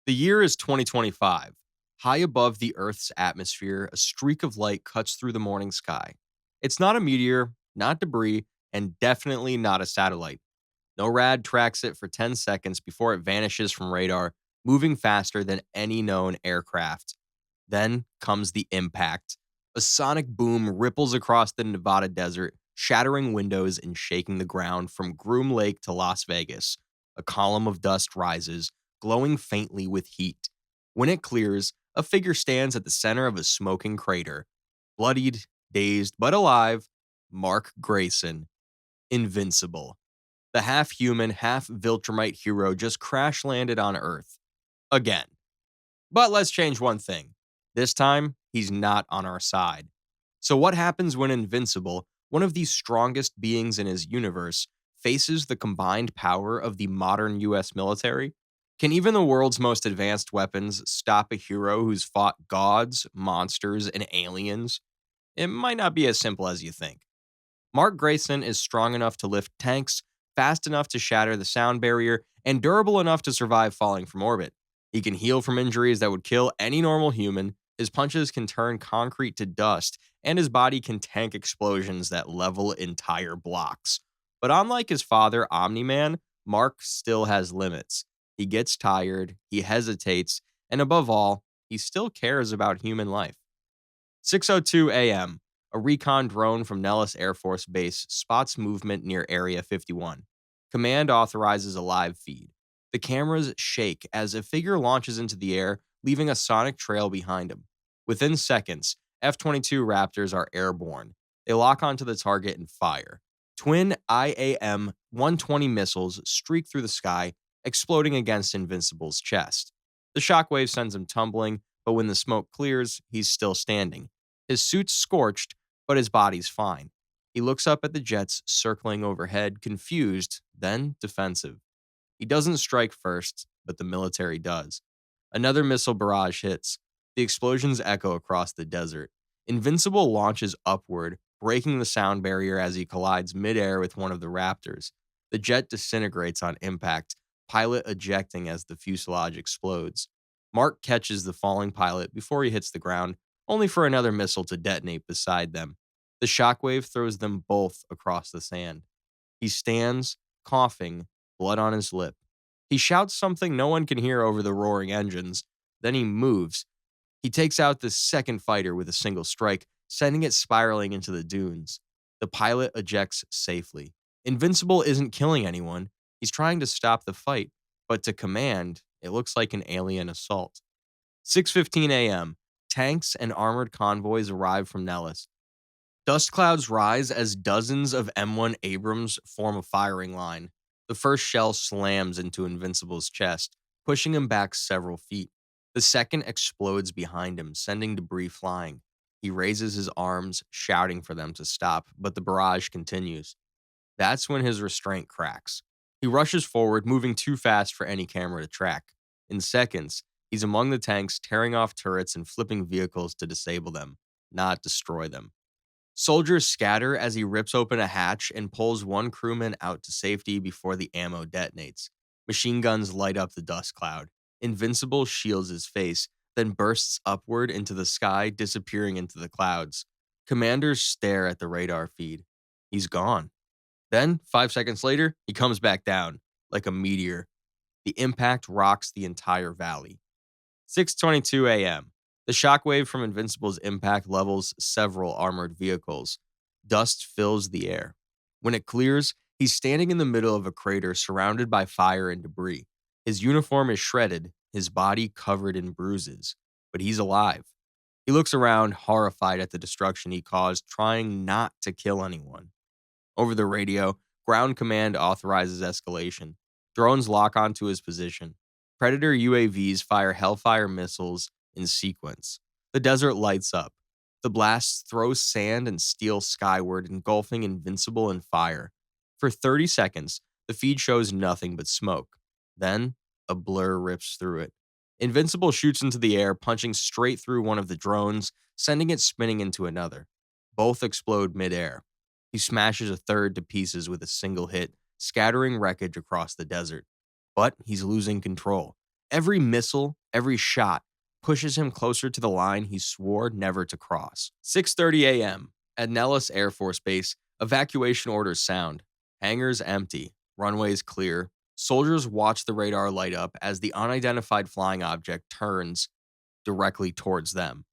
The year is 2025. High above the Earth's atmosphere, a streak of light cuts through the morning sky. It's not a meteor, not debris, and definitely not a satellite. NORAD tracks it for 10 seconds before it vanishes from radar, moving faster than any known aircraft. Then comes the impact. A sonic boom ripples across the Nevada desert, shattering windows and shaking the ground from Groom Lake to Las Vegas. A column of dust rises, glowing faintly with heat. When it clears, a figure stands at the center of a smoking crater. Bloodied, dazed, but alive, Mark Grayson, Invincible. The half human, half Viltrumite hero just crash landed on Earth. Again. But let's change one thing. This time, he's not on our side. So, what happens when Invincible, one of the strongest beings in his universe, faces the combined power of the modern US military? Can even the world's most advanced weapons stop a hero who's fought gods, monsters, and aliens? It might not be as simple as you think. Mark Grayson is strong enough to lift tanks, fast enough to shatter the sound barrier, and durable enough to survive falling from orbit. He can heal from injuries that would kill any normal human, his punches can turn concrete to dust, and his body can tank explosions that level entire blocks. But unlike his father, Omni Man, Mark still has limits. He gets tired, he hesitates, and above all, he still cares about human life. 6:02 a.m. A recon drone from Nellis Air Force Base spots movement near Area 51. Command authorizes a live feed. The cameras shake as a figure launches into the air, leaving a sonic trail behind him. Within seconds, F 22 Raptors are airborne. They lock onto the target and fire. Twin IAM 120 missiles streak through the sky, exploding against Invincible's chest. The shockwave sends him tumbling, but when the smoke clears, he's still standing. His suit's scorched, but his body's fine. He looks up at the jets circling overhead, confused, then defensive. He doesn't strike first, but the military does. Another missile barrage hits. The explosions echo across the desert. Invincible launches upward, breaking the sound barrier as he collides midair with one of the Raptors. The jet disintegrates on impact, pilot ejecting as the fuselage explodes. Mark catches the falling pilot before he hits the ground, only for another missile to detonate beside them. The shockwave throws them both across the sand. He stands, coughing, blood on his lip. He shouts something no one can hear over the roaring engines. Then he moves. He takes out the second fighter with a single strike, sending it spiraling into the dunes. The pilot ejects safely. Invincible isn't killing anyone. He's trying to stop the fight, but to command, it looks like an alien assault. 6:15 a.m. Tanks and armored convoys arrive from Nellis. Dust clouds rise as dozens of M1 Abrams form a firing line. The first shell slams into Invincible's chest, pushing him back several feet. The second explodes behind him, sending debris flying. He raises his arms, shouting for them to stop, but the barrage continues. That's when his restraint cracks. He rushes forward, moving too fast for any camera to track. In seconds, he's among the tanks, tearing off turrets and flipping vehicles to disable them, not destroy them. Soldiers scatter as he rips open a hatch and pulls one crewman out to safety before the ammo detonates. Machine guns light up the dust cloud. Invincible shields his face, then bursts upward into the sky, disappearing into the clouds. Commanders stare at the radar feed. He's gone. Then, 5 seconds later, he comes back down, like a meteor. The impact rocks the entire valley. 6:22 a.m. The shockwave from Invincible's impact levels several armored vehicles. Dust fills the air. When it clears, he's standing in the middle of a crater surrounded by fire and debris. His uniform is shredded, his body covered in bruises, but he's alive. He looks around, horrified at the destruction he caused, trying not to kill anyone. Over the radio, ground command authorizes escalation. Drones lock onto his position. Predator UAVs fire Hellfire missiles in sequence. The desert lights up. The blasts throw sand and steel skyward, engulfing Invincible in fire. For 30 seconds, the feed shows nothing but smoke. Then, a blur rips through it. Invincible shoots into the air, punching straight through one of the drones, sending it spinning into another. Both explode midair. He smashes a third to pieces with a single hit, scattering wreckage across the desert. But he's losing control. Every missile, every shot pushes him closer to the line he swore never to cross. 6:30 a.m. At Nellis Air Force Base, evacuation orders sound. Hangars empty, runways clear. Soldiers watch the radar light up as the unidentified flying object turns directly towards them.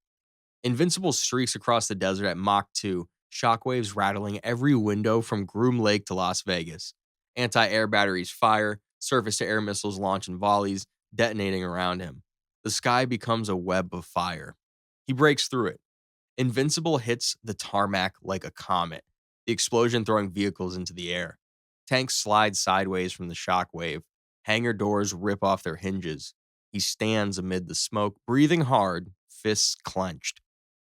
Invincible streaks across the desert at Mach 2, shockwaves rattling every window from Groom Lake to Las Vegas. Anti air batteries fire, surface to air missiles launch in volleys, detonating around him. The sky becomes a web of fire. He breaks through it. Invincible hits the tarmac like a comet, the explosion throwing vehicles into the air. Tanks slide sideways from the shockwave. Hangar doors rip off their hinges. He stands amid the smoke, breathing hard, fists clenched.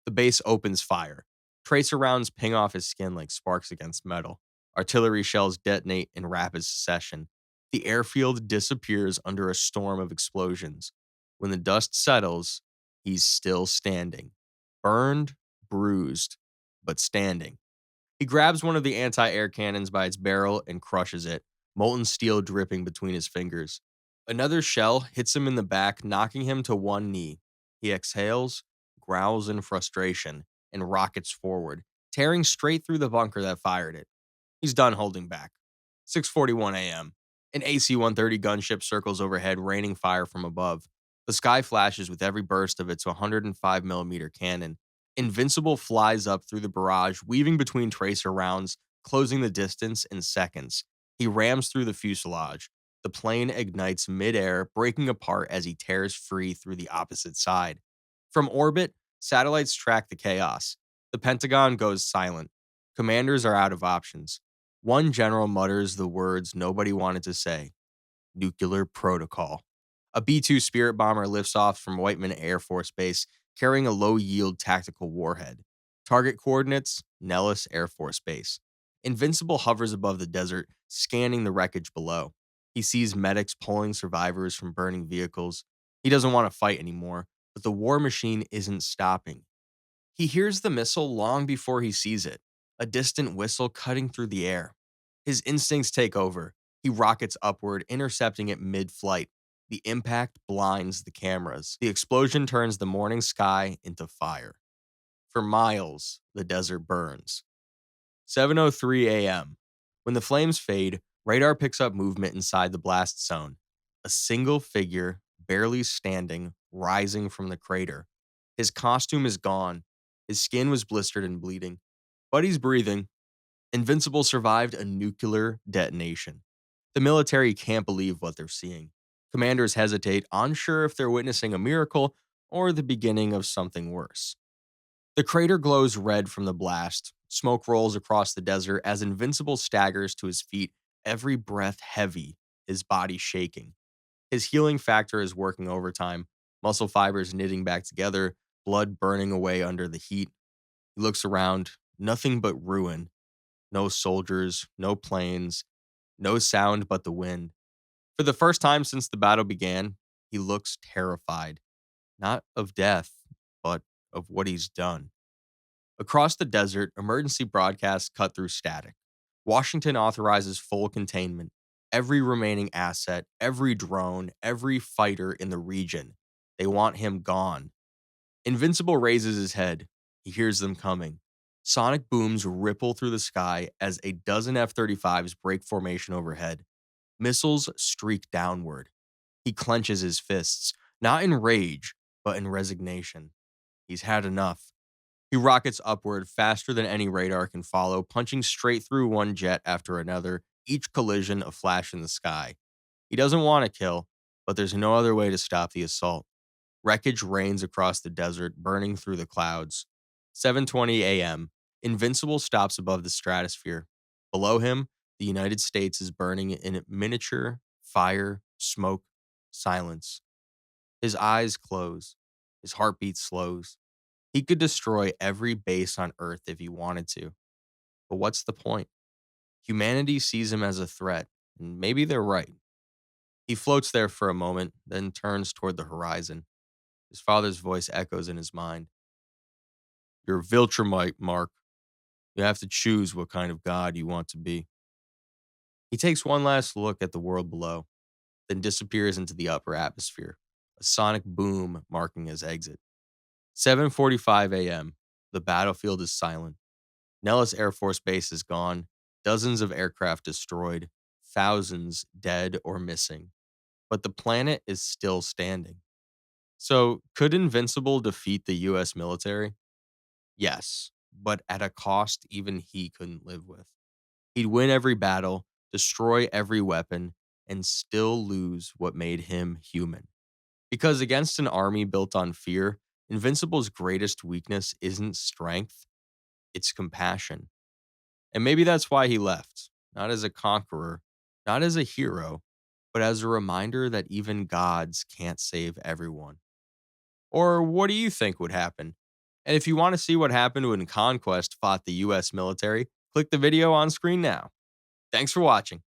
The base opens fire. Tracer rounds ping off his skin like sparks against metal. Artillery shells detonate in rapid succession. The airfield disappears under a storm of explosions. When the dust settles, he's still standing. Burned, bruised, but standing. He grabs one of the anti air cannons by its barrel and crushes it, molten steel dripping between his fingers. Another shell hits him in the back, knocking him to one knee. He exhales, growls in frustration, and rockets forward, tearing straight through the bunker that fired it. He's done holding back. 6:41 a.m. An AC-130 gunship circles overhead, raining fire from above. The sky flashes with every burst of its 105mm cannon. Invincible flies up through the barrage, weaving between tracer rounds, closing the distance in seconds. He rams through the fuselage. The plane ignites midair, breaking apart as he tears free through the opposite side. From orbit, satellites track the chaos. The Pentagon goes silent. Commanders are out of options. One general mutters the words nobody wanted to say: nuclear protocol. A B-2 Spirit bomber lifts off from Whiteman Air Force Base, carrying a low-yield tactical warhead. Target coordinates: Nellis Air Force Base. Invincible hovers above the desert, scanning the wreckage below. He sees medics pulling survivors from burning vehicles. He doesn't want to fight anymore, but the war machine isn't stopping. He hears the missile long before he sees it, a distant whistle cutting through the air. His instincts take over. He rockets upward, intercepting it mid-flight. The impact blinds the cameras. The explosion turns the morning sky into fire. For miles, the desert burns. 7:03 a.m. When the flames fade, radar picks up movement inside the blast zone. A single figure, barely standing, rising from the crater. His costume is gone. His skin was blistered and bleeding. But he's breathing. Invincible survived a nuclear detonation. The military can't believe what they're seeing. Commanders hesitate, unsure if they're witnessing a miracle or the beginning of something worse. The crater glows red from the blast. Smoke rolls across the desert as Invincible staggers to his feet, every breath heavy, his body shaking. His healing factor is working overtime, muscle fibers knitting back together, blood burning away under the heat. He looks around, nothing but ruin. No soldiers, no planes, no sound but the wind. For the first time since the battle began, he looks terrified. Not of death, but of what he's done. Across the desert, emergency broadcasts cut through static. Washington authorizes full containment. Every remaining asset, every drone, every fighter in the region. They want him gone. Invincible raises his head. He hears them coming. Sonic booms ripple through the sky as a dozen F-35s break formation overhead. Missiles streak downward. He clenches his fists, not in rage, but in resignation. He's had enough. He rockets upward faster than any radar can follow, punching straight through one jet after another, each collision a flash in the sky. He doesn't want to kill, but there's no other way to stop the assault. Wreckage rains across the desert, burning through the clouds. 7:20 a.m. Invincible stops above the stratosphere. Below him, the United States is burning in miniature fire, smoke, silence. His eyes close. His heartbeat slows. He could destroy every base on Earth if he wanted to. But what's the point? Humanity sees him as a threat, and maybe they're right. He floats there for a moment, then turns toward the horizon. His father's voice echoes in his mind. You're Viltrumite, Mark. You have to choose what kind of god you want to be. He takes one last look at the world below. then disappears into the upper atmosphere, a sonic boom marking his exit. 7:45 a.m. The battlefield is silent. Nellis Air Force Base is gone, dozens of aircraft destroyed, thousands dead or missing. But the planet is still standing. So, could Invincible defeat the US military? Yes, but at a cost even he couldn't live with. He'd win every battle, destroy every weapon, and still lose what made him human. Because against an army built on fear, Invincible's greatest weakness isn't strength, it's compassion. And maybe that's why he left, not as a conqueror, not as a hero, but as a reminder that even gods can't save everyone. Or what do you think would happen? And if you want to see what happened when Conquest fought the US military, click the video on screen now. Thanks for watching.